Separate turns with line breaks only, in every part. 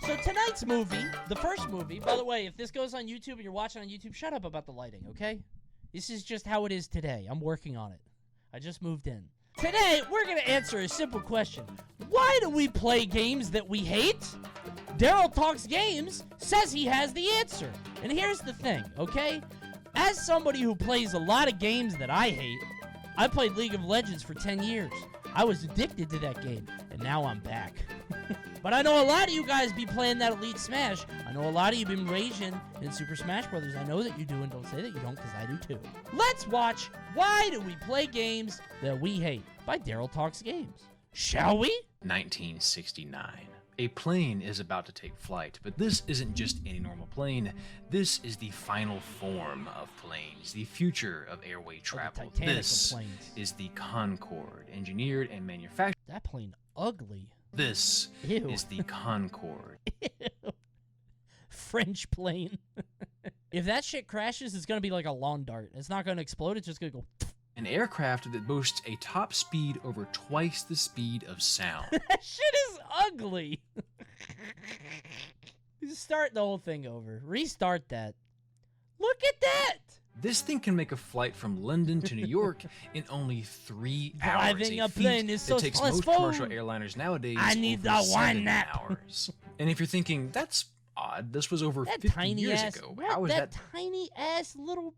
So tonight's movie, the first movie, by the way, if this goes on YouTube and you're watching on YouTube, shut up about the lighting, okay? This is just how it is today. I'm working on it. I just moved in. Today, we're going to answer a simple question. Why do we play games that we hate? Daryl Talks Games says he has the answer. And here's the thing, okay? As somebody who plays a lot of games that I hate, I played League of Legends for 10 years. I was addicted to that game, and now I'm back. But I know a lot of you guys be playing that Elite Smash. I know a lot of you been raging in Super Smash Brothers. I know that you do, and don't say that you don't, because I do too. Let's watch Why Do We Play Games That We Hate by Daryl Talks Games. Shall we?
1969. A plane is about to take flight, but this isn't just any normal plane. This is the final form of planes, the future of airway travel. This is the Concorde, engineered and manufactured.
That plane ugly.
This
Ew.
is the Concorde.
Ew. French plane. If that shit crashes, it's gonna be like a lawn dart. It's not gonna explode, it's just gonna go.
An aircraft that boasts a top speed over twice the speed of sound.
That shit is ugly. Start the whole thing over. Restart that. Look at that!
This thing can make a flight from London to New York in only 3 hours.
Driving a plane is so
takes
stressful.
most commercial airliners nowadays
I need
over
the one
7
nap.
hours. And if you're thinking, that's odd, this was over
That
50
tiny
years
ass,
ago. How is that
tiny ass little...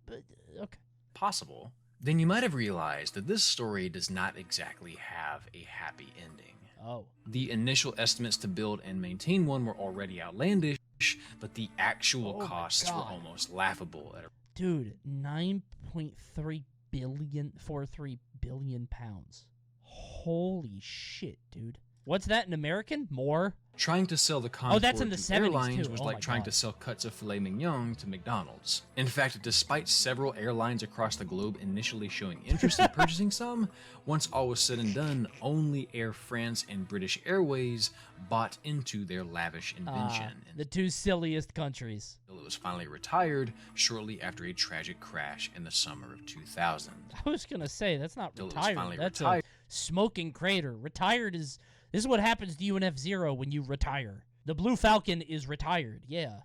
Okay.
possible? Then you might have realized that this story does not exactly have a happy ending.
Oh.
The initial estimates to build and maintain one were already outlandish, but the actual costs were almost laughable.
Dude, 9.3 billion, 43 billion pounds. Holy shit, dude. What's that in American? More?
Trying to sell the Concorde
that's in the
to
70s
airlines
too.
was
Oh
like
my
trying
God.
to sell cuts of filet mignon to McDonald's. In fact, despite several airlines across the globe initially showing interest in purchasing some, once all was said and done, only Air France and British Airways bought into their lavish invention.
The two silliest countries.
Until it was finally retired shortly after a tragic crash in the summer of 2000.
I was gonna say, that's not
Until it was
retired.
finally
That's
retired.
a smoking crater. Retired is... This is what happens to you in F-Zero when you retire. The Blue Falcon is retired, yeah.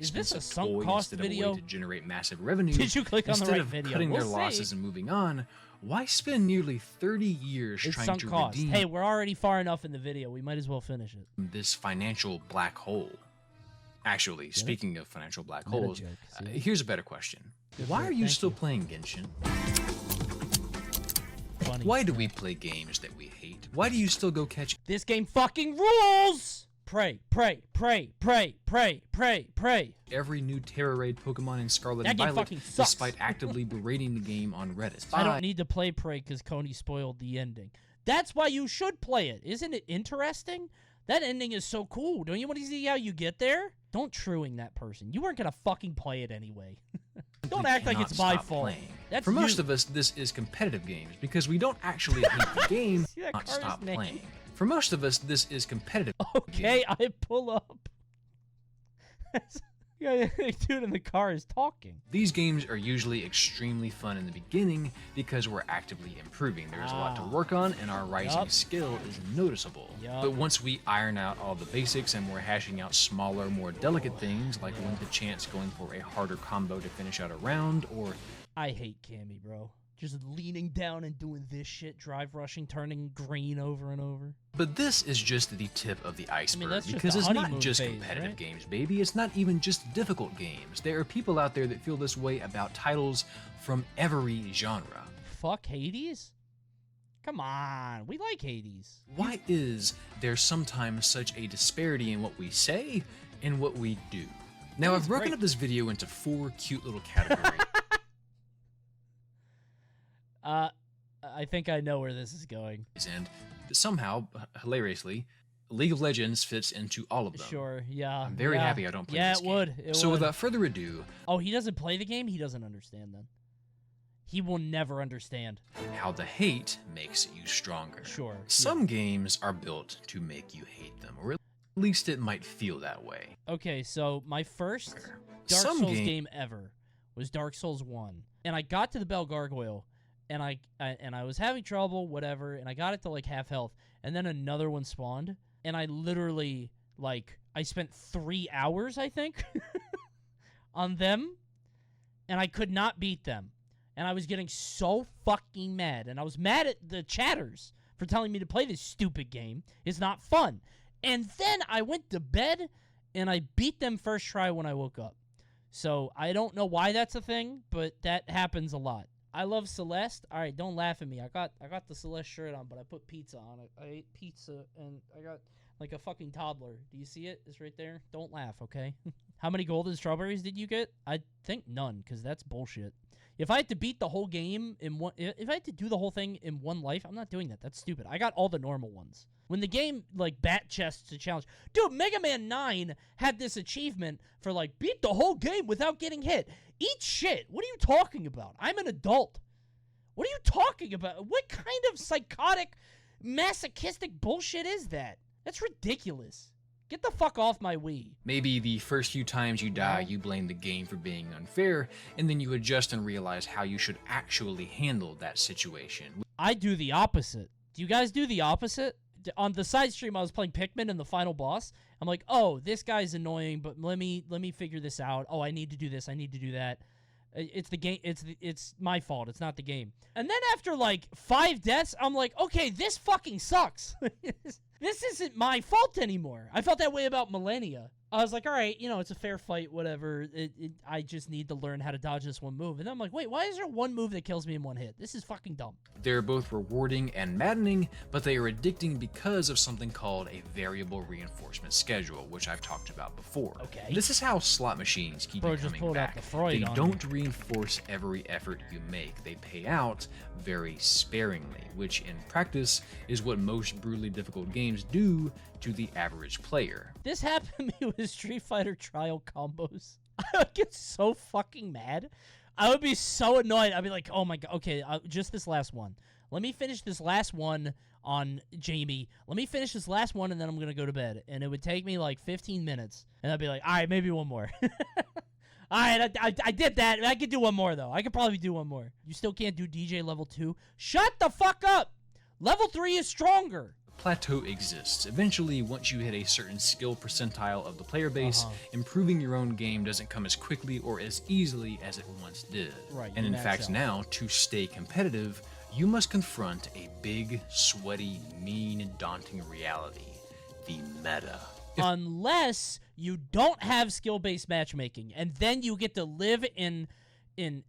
Is this a sunk cost video?
To generate massive revenue.
Did you click on the right
Instead
video?
of cutting
We'll
their losses
see.
and moving on, why spend nearly 30 years
It's
trying
sunk
to
cost.
redeem
Hey, we're already far enough in the video. We might as well finish it.
this financial black hole? Actually, speaking of financial black
Meta
holes,
joke, see?
here's a better question.
Good
Why
work,
are you
thank
still
you.
playing Genshin?
Funny.
Why do we play games that we hate? Why do you still go catch
This game fucking rules! Pray, pray, pray, pray, pray, pray, pray.
every new Terra Raid Pokemon in Scarlet
That
and
game
Violet
fucking sucks.
despite actively berating the game on Reddit?
I don't need to play Prey because Coney spoiled the ending. That's why you should play it. Isn't it interesting? That ending is so cool. Don't you want to see how you get there? Don't truing that person. You weren't going to fucking play it anyway. Don't act like it's my fault. That's
For most
you.
of us, this is competitive games because we don't actually hate the game,
See that
not
car's
stop
name?
playing. For most of us, this is competitive.
Okay, I pull up. Yeah, the dude in the car is talking.
These games are usually extremely fun in the beginning because we're actively improving. There's a lot to work on and our rising
Yup.
skill is noticeable.
Yup.
But once we iron out all the basics and we're hashing out smaller, more delicate things like when the chance going for a harder combo to finish out a round or
I hate Cammy, bro. Just leaning down and doing this shit, drive rushing, turning green over and over.
But this is just the tip of the iceberg,
that's just
because
the
it's not
honeymoon
just
phase,
competitive
right?
games, baby. It's not even just difficult games. There are people out there that feel this way about titles from every genre.
Fuck Hades? Come on, we like Hades.
Why is there sometimes such a disparity in what we say and what we do? Now, I've broken up this video into 4 cute little categories.
I think I know where this is going.
And somehow, hilariously, League of Legends fits into all of them.
Sure, yeah.
I'm very happy I don't play this game.
Yeah, it would.
So without further ado,
Oh, he doesn't play the game? He doesn't understand then. He will never understand.
how the hate makes you stronger.
Sure. yeah.
Some games are built to make you hate them, or at least it might feel that way.
Okay, so my first Dark
Some
Souls game ever was Dark Souls 1. And I got to the Bell Gargoyle, and I was having trouble, whatever, and I got it to like half health, and then another one spawned, and I literally, like, I spent 3 hours, I think, on them, and I could not beat them. And I was getting so fucking mad. And I was mad at the chatters for telling me to play this stupid game. It's not fun. And then I went to bed, and I beat them first try when I woke up. So I don't know why that's a thing, but that happens a lot. I love Celeste. All right, don't laugh at me. I got the Celeste shirt on, but I put pizza on it. I ate pizza, and I got like a fucking toddler. Do you see it? It's right there. Don't laugh, okay? How many golden strawberries did you get? I think none, because that's bullshit. If I had to beat the whole game in one, if I had to do the whole thing in one life, I'm not doing that. That's stupid. I got all the normal ones. When the game, like, bat chests a challenge. Dude, Mega Man 9 had this achievement for, like, beat the whole game without getting hit. Eat shit. What are you talking about? I'm an adult. What are you talking about? What kind of psychotic, masochistic bullshit is that? That's ridiculous. Get the fuck off my Wii.
Maybe the first few times you die, you blame the game for being unfair, and then you adjust and realize how you should actually handle that situation.
I do the opposite. Do you guys do the opposite? On the side stream, I was playing Pikmin and the final boss. I'm like, oh, this guy's annoying, but let me figure this out. Oh, I need to do this. I need to do that. It's the game. It's my fault. It's not the game. And then after like 5 deaths, I'm like, okay, this fucking sucks. This isn't my fault anymore. I felt that way about Millennia. I was like, all right, you know, it's a fair fight, whatever. I just need to learn how to dodge this one move. And then I'm like, wait, why is there one move that kills me in one hit? This is fucking dumb.
They're both rewarding and maddening, but they are addicting because of something called a variable reinforcement schedule, which I've talked about before.
Okay.
This is how slot machines keep you coming back. They don't reinforce every effort you make. They pay out very sparingly, which in practice is what most brutally difficult games do to the average player.
This happened to me with Street Fighter trial combos. I would get so fucking mad. I would be so annoyed. I'd be like, oh my god, okay, just this last one. Let me finish this last one on Jamie. Let me finish this last one, and then I'm going to go to bed. And it would take me like 15 minutes. And I'd be like, all right, maybe one more. All right, I did that. I could do one more, though. I could probably do one more. You still can't do DJ level 2? Shut the fuck up! Level 3 is stronger.
Plateau exists. Eventually, once you hit a certain skill percentile of the player base, improving your own game doesn't come as quickly or as easily as it once did.
Right,
and in fact, now, to stay competitive, you must confront a big, sweaty, mean, and daunting reality. The meta.
Unless you don't have skill-based matchmaking, and then you get to live in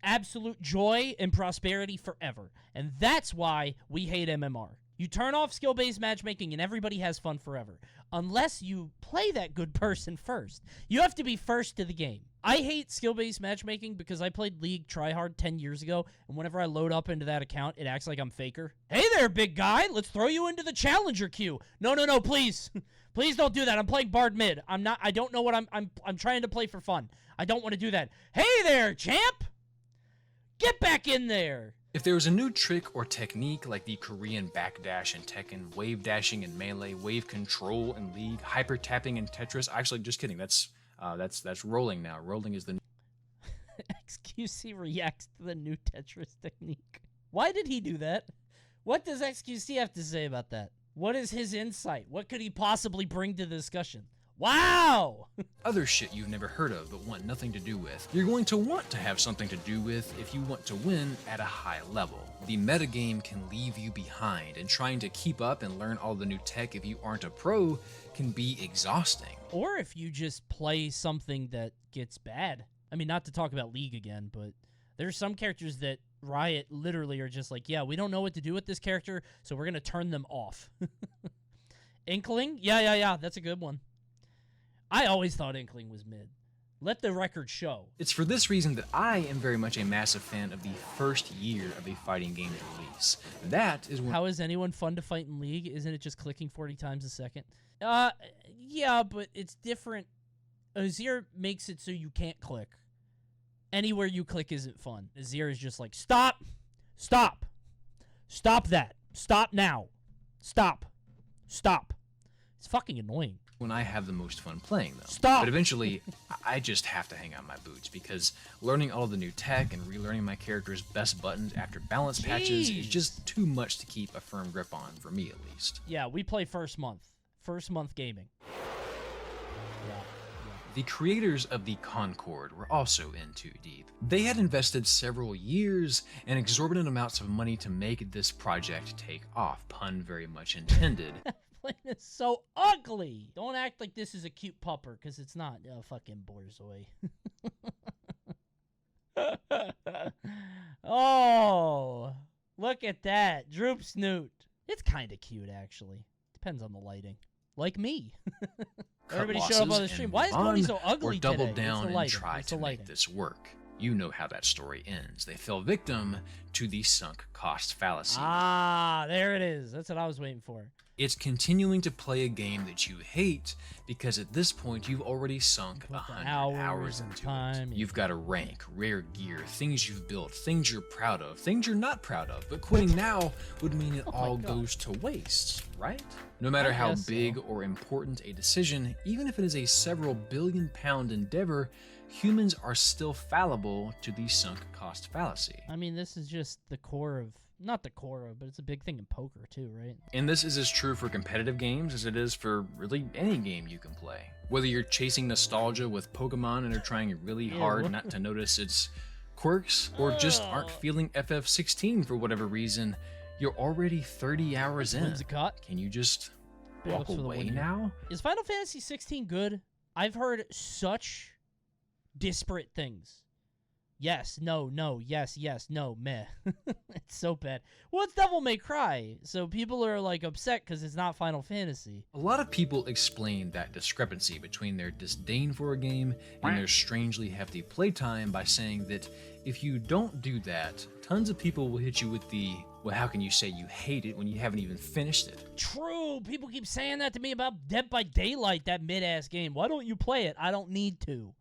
absolute joy and prosperity forever. And that's why we hate MMR. You turn off skill-based matchmaking and everybody has fun forever. Unless you play that good person first. You have to be first to the game. I hate skill-based matchmaking because I played League tryhard 10 years ago, and whenever I load up into that account, it acts like I'm Faker. Hey there, big guy! Let's throw you into the challenger queue! No, please! Please don't do that. I'm playing Bard mid. I don't know what I'm trying to play for fun. I don't want to do that. Hey there, champ! Get back in there!
If there was a new trick or technique like the Korean backdash in Tekken, wave dashing in Melee, wave control in League, hyper tapping in Tetris, actually, just kidding, that's rolling now. Rolling is the
XQC reacts to the new Tetris technique. Why did he do that? What does XQC have to say about that? What is his insight? What could he possibly bring to the discussion? Wow!
Other shit you've never heard of but want nothing to do with. You're going to want to have something to do with if you want to win at a high level. The metagame can leave you behind, and trying to keep up and learn all the new tech if you aren't a pro can be exhausting.
Or if you just play something that gets bad. I mean, not to talk about League again, but there's some characters that Riot literally are just like, yeah, we don't know what to do with this character, so we're going to turn them off. Inkling? Yeah, that's a good one. I always thought Inkling was mid. Let the record show.
It's for this reason that I am very much a massive fan of the first year of a fighting game's release. That is when—
How is anyone fun to fight in League? Isn't it just clicking 40 times a second? Yeah, but it's different. Azir makes it so you can't click. Anywhere you click isn't fun. Azir is just like, stop! Stop! Stop that! Stop now! Stop! Stop! It's fucking annoying.
When I have the most fun playing them.
Stop!
But eventually, I just have to hang out my boots, because learning all the new tech and relearning my character's best buttons after balance patches is just too much to keep a firm grip on, for me at least.
Yeah, we play first month. First month gaming.
The creators of the Concorde were also in too deep. They had invested several years and exorbitant amounts of money to make this project take off, pun very much intended.
Plane is so ugly. Don't act like this is a cute pupper, because it's not. Oh, fucking Borzoi. Oh, look at that. Droop Snoot. It's kind of cute, actually. Depends on the lighting. Like me. Everybody showed up on the stream. Why is Coney so ugly
or double
today?
down and try to make this work. You know how that story ends. They fell victim to the sunk cost fallacy.
Ah, there it is. That's what I was waiting for.
It's continuing to play a game that you hate because at this point you've already sunk 100 hours into it. You've got a rank, rare gear, things you've built, things you're proud of, things you're not proud of, but quitting now would mean it all goes to waste, right? No matter how big or important a decision, even if it is a several billion-pound endeavor, humans are still fallible to the sunk cost fallacy.
I mean, this is just the core of, not the core of, but it's a big thing in poker too, right?
And this is as true for competitive games as it is for really any game you can play. Whether you're chasing nostalgia with Pokemon and are trying really hard not to notice its quirks, or just aren't feeling FF16 for whatever reason, you're already 30 hours in. Can you just walk away now?
Is Final Fantasy 16 good? I've heard such disparate things. Yes, no, no, yes, yes, no, meh. It's so bad. Well, it's Devil May Cry, so people are like upset because it's not Final Fantasy.
A lot of people explain that discrepancy between their disdain for a game and their strangely hefty playtime by saying that if you don't do that, tons of people will hit you with the, well, how can you say you hate it when you haven't even finished it?
True. People keep saying that to me about Dead by Daylight, that mid-ass game. Why don't you play it? I don't need to.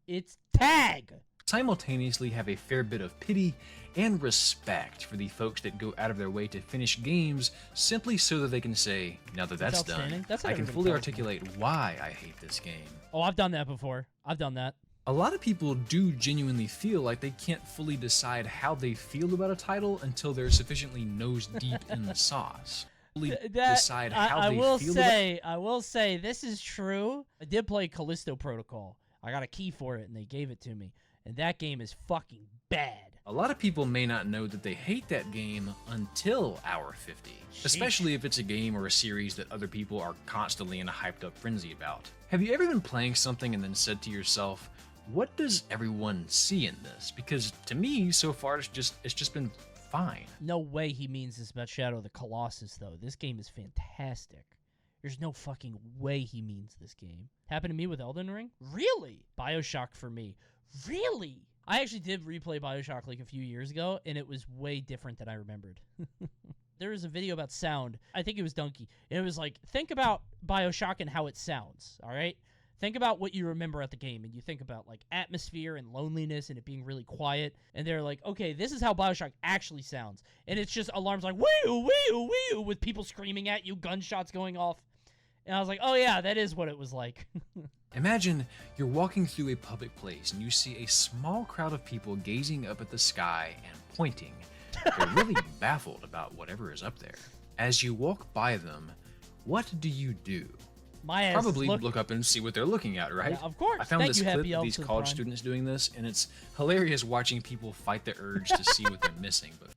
It's tag.
Simultaneously have a fair bit of pity and respect for the folks that go out of their way to finish games simply so that they can say, now that that's done, I can fully articulate why I hate this game.
Oh, I've done that before. I've done that.
A lot of people do genuinely feel like they can't fully decide how they feel about a title until they're sufficiently nose deep in the sauce. Decide how
I will say this is true. I did play Callisto Protocol. I got a key for it and they gave it to me. And that game is fucking bad.
A lot of people may not know that they hate that game until hour 50.
Sheesh.
Especially if it's a game or a series that other people are constantly in a hyped up frenzy about. Have you ever been playing something and then said to yourself, what does everyone see in this? Because to me, so far, it's just been fine.
No way he means this about Shadow of the Colossus, though. This game is fantastic. There's no fucking way he means this game. Happened to me with Elden Ring? Really? BioShock for me. Really? I actually did replay BioShock like a few years ago, and it was way different than I remembered. There was a video about sound. I think it was Donkey. And it was like, think about BioShock and how it sounds, all right? Think about what you remember at the game, and you think about like atmosphere and loneliness and it being really quiet. And they're like, okay, this is how BioShock actually sounds. And it's just alarms like, wee-oo, wee-oo, wee-oo, with people screaming at you, gunshots going off. And I was like, oh yeah, that is what it was like.
Imagine you're walking through a public place and you see a small crowd of people gazing up at the sky and pointing. They're really baffled about whatever is up there. As you walk by them, what do you do?
My ass
Probably look up and see what they're looking at, right?
Yeah, of course.
I found this clip of these college students doing this, and it's hilarious watching people fight the urge to see what they're missing. But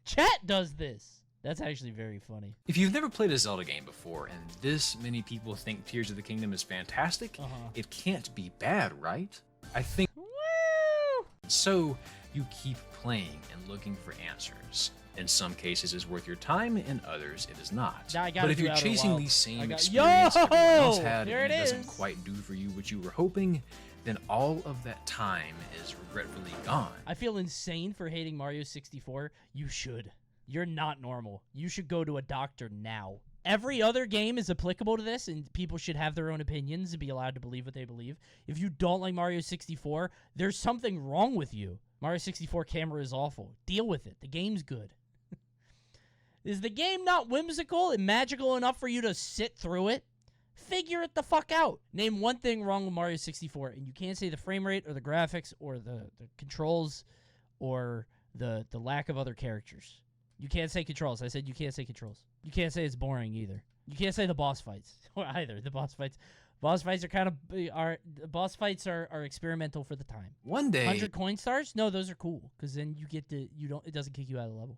chat does this. That's actually very funny.
If you've never played a Zelda game before, and this many people think Tears of the Kingdom is fantastic, it can't be bad, right? I think.
Woo!
So you keep playing and looking for answers. In some cases, it's worth your time. In others, it is not. But if you're chasing the same experience everyone else had and it doesn't quite do for you what you were hoping, then all of that time is regretfully gone.
I feel insane for hating Mario 64. You should. You're not normal. You should go to a doctor now. Every other game is applicable to this, and people should have their own opinions and be allowed to believe what they believe. If you don't like Mario 64, there's something wrong with you. Mario 64 camera is awful. Deal with it. The game's good. Is the game not whimsical and magical enough for you to sit through it? Figure it the fuck out. Name one thing wrong with Mario 64, and you can't say the frame rate or the graphics or the controls or the lack of other characters. You can't say controls. I said you can't say controls. You can't say it's boring either. You can't say the boss fights either. The boss fights Boss fights are experimental for the time.
One day,
100 coin stars? No, those are cool because then you get to it doesn't kick you out of the level.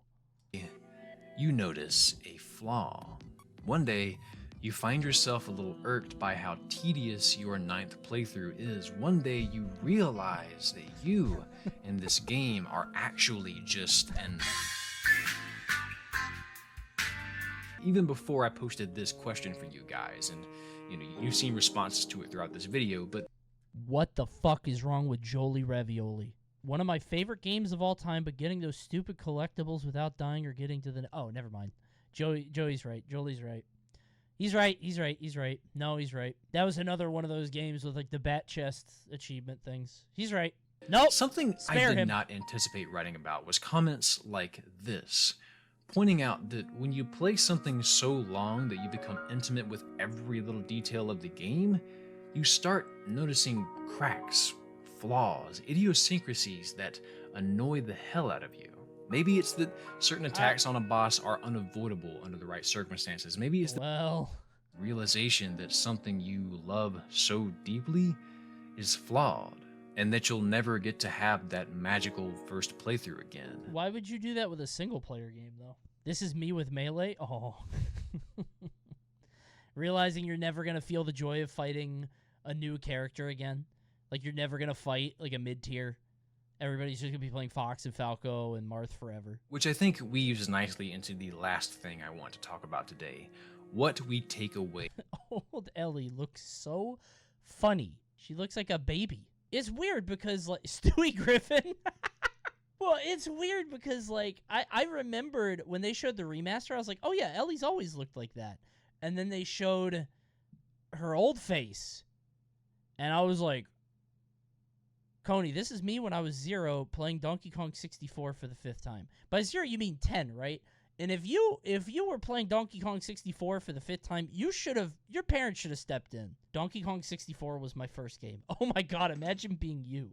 you notice a flaw. One day, you find yourself a little irked by how tedious your 9th playthrough is. One day, you realize that you and this game are actually just an... Even before I posted this question for you guys, and you've seen responses to it throughout this video, but
what the fuck is wrong with Jolie Ravioli? One of my favorite games of all time, but getting those stupid collectibles without dying or getting to the... Oh, never mind. Joey's right. Jolie's right. He's right. No, he's right. That was another one of those games with, like, the bat chest achievement things. He's right. Nope.
Something I did not anticipate writing about was comments like this, pointing out that when you play something so long that you become intimate with every little detail of the game, you start noticing cracks, flaws, idiosyncrasies that annoy the hell out of you. Maybe it's that certain attacks on a boss are unavoidable under the right circumstances. Maybe it's the realization that something you love so deeply is flawed, and that you'll never get to have that magical first playthrough again.
Why would you do that with a single-player game, though? This is me with Melee? Oh. Realizing you're never going to feel the joy of fighting a new character again. Like, you're never going to fight, like, a mid-tier. Everybody's just going to be playing Fox and Falco and Marth forever.
Which I think weaves nicely into the last thing I want to talk about today. What we take away.
Old Ellie looks so funny. She looks like a baby. It's weird because, like, Stewie Griffin. Well, it's weird because, like, I remembered when they showed the remaster, I was like, oh yeah, Ellie's always looked like that. And then they showed her old face. And I was like, Coney, this is me when I was 0 playing Donkey Kong 64 for the 5th time. By 0, you mean 10, right? And if you were playing Donkey Kong 64 for the 5th time, your parents should have stepped in. Donkey Kong 64 was my first game. Oh my god, imagine being you.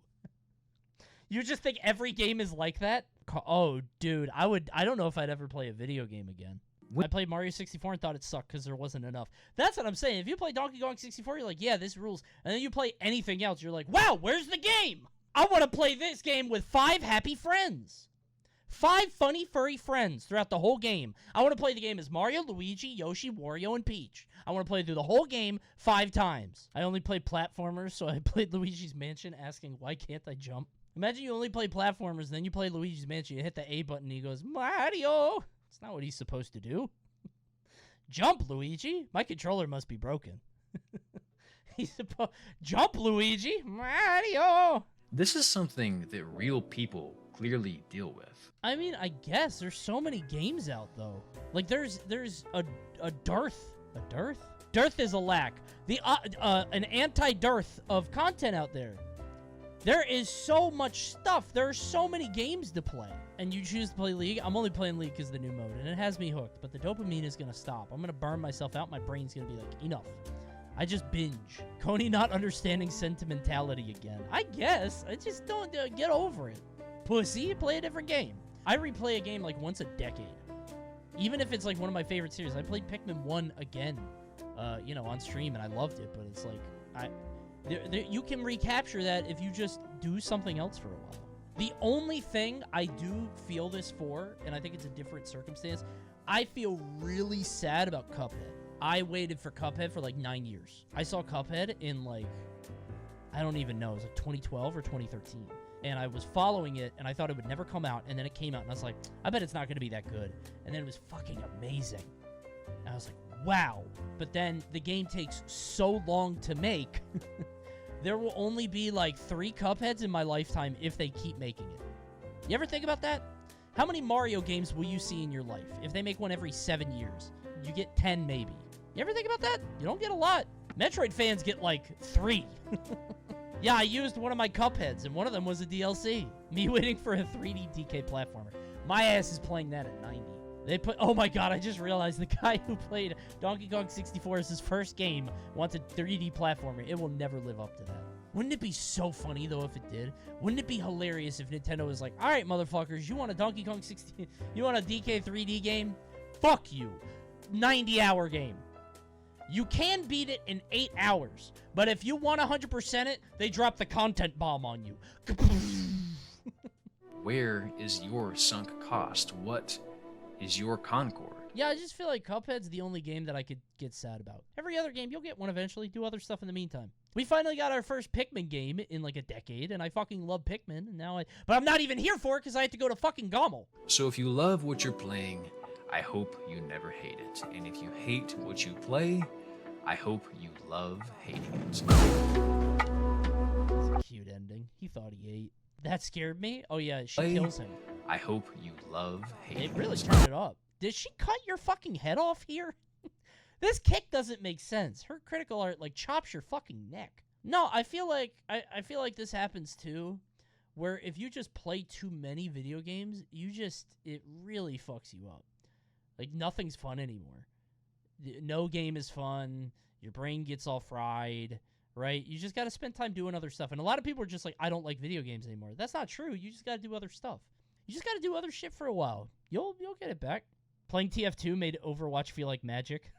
You just think every game is like that? Oh, dude, I don't know if I'd ever play a video game again. I played Mario 64 and thought it sucked because there wasn't enough. That's what I'm saying. If you play Donkey Kong 64, you're like, yeah, this rules. And then you play anything else, you're like, wow, where's the game? I want to play this game with 5 happy friends. 5 funny, furry friends throughout the whole game. I want to play the game as Mario, Luigi, Yoshi, Wario, and Peach. I want to play through the whole game 5 times. I only played platformers, so I played Luigi's Mansion asking, why can't I jump? Imagine you only play platformers, then you play Luigi's Mansion, you hit the A button, and he goes, Mario! It's not what he's supposed to do. Jump, Luigi! My controller must be broken. He's supposed... Jump, Luigi! Mario!
This is something that real people clearly deal with.
I mean, I guess there's so many games out, though. Like, there's a dearth. A dearth? Dearth is a lack. An anti-dearth of content out there. There is so much stuff. There are so many games to play. And you choose to play League. I'm only playing League because of the new mode. And it has me hooked. But the dopamine is going to stop. I'm going to burn myself out. My brain's going to be like, enough. I just binge. Coney not understanding sentimentality again. I guess. I just don't get over it. Pussy, play a different game. I replay a game like once a decade. Even if it's like one of my favorite series. I played Pikmin 1 again, on stream. And I loved it. But it's like, you can recapture that if you just do something else for a while. The only thing I do feel this for, and I think it's a different circumstance, I feel really sad about Cuphead. I waited for Cuphead for like 9 years. I saw Cuphead in like, I don't even know, it was like 2012 or 2013. And I was following it, and I thought it would never come out, and then it came out, and I was like, I bet it's not going to be that good. And then it was fucking amazing. And I was like, wow. But then the game takes so long to make... There will only be like 3 Cupheads in my lifetime if they keep making it. You ever think about that? How many Mario games will you see in your life? If they make one every 7 years, you get 10 maybe. You ever think about that? You don't get a lot. Metroid fans get like 3. Yeah, I used one of my Cupheads, and one of them was a DLC. Me waiting for a 3D DK platformer. My ass is playing that at 90. Oh my god, I just realized the guy who played Donkey Kong 64 as his first game wants a 3D platformer. It will never live up to that. Wouldn't it be so funny, though, if it did? Wouldn't it be hilarious if Nintendo was like, alright, motherfuckers, you want a Donkey Kong 60... You want a DK 3D game? Fuck you. 90-hour game. You can beat it in 8 hours, but if you want 100% it, they drop the content bomb on you.
Where is your sunk cost? What is your Concorde?
Yeah, I just feel like Cuphead's the only game that I could get sad about. Every other game, you'll get one eventually. Do other stuff in the meantime. We finally got our first Pikmin game in like a decade, and I fucking love Pikmin. And now but I'm not even here for it because I had to go to fucking Gommel.
So if you love what you're playing, I hope you never hate it. And if you hate what you play, I hope you love hating it.
That's a cute ending. He thought he ate. That scared me. Oh yeah, she kills him.
I hope you love hating it.
It really turned it up. Did she cut your fucking head off here? This kick doesn't make sense. Her critical art like chops your fucking neck. No, I feel like I feel like this happens too, where if you just play too many video games, it really fucks you up. Like nothing's fun anymore. No game is fun. Your brain gets all fried, right? You just got to spend time doing other stuff. And a lot of people are just like, I don't like video games anymore. That's not true. You just got to do other stuff. You just got to do other shit for a while. You'll get it back. Playing TF2 made Overwatch feel like magic.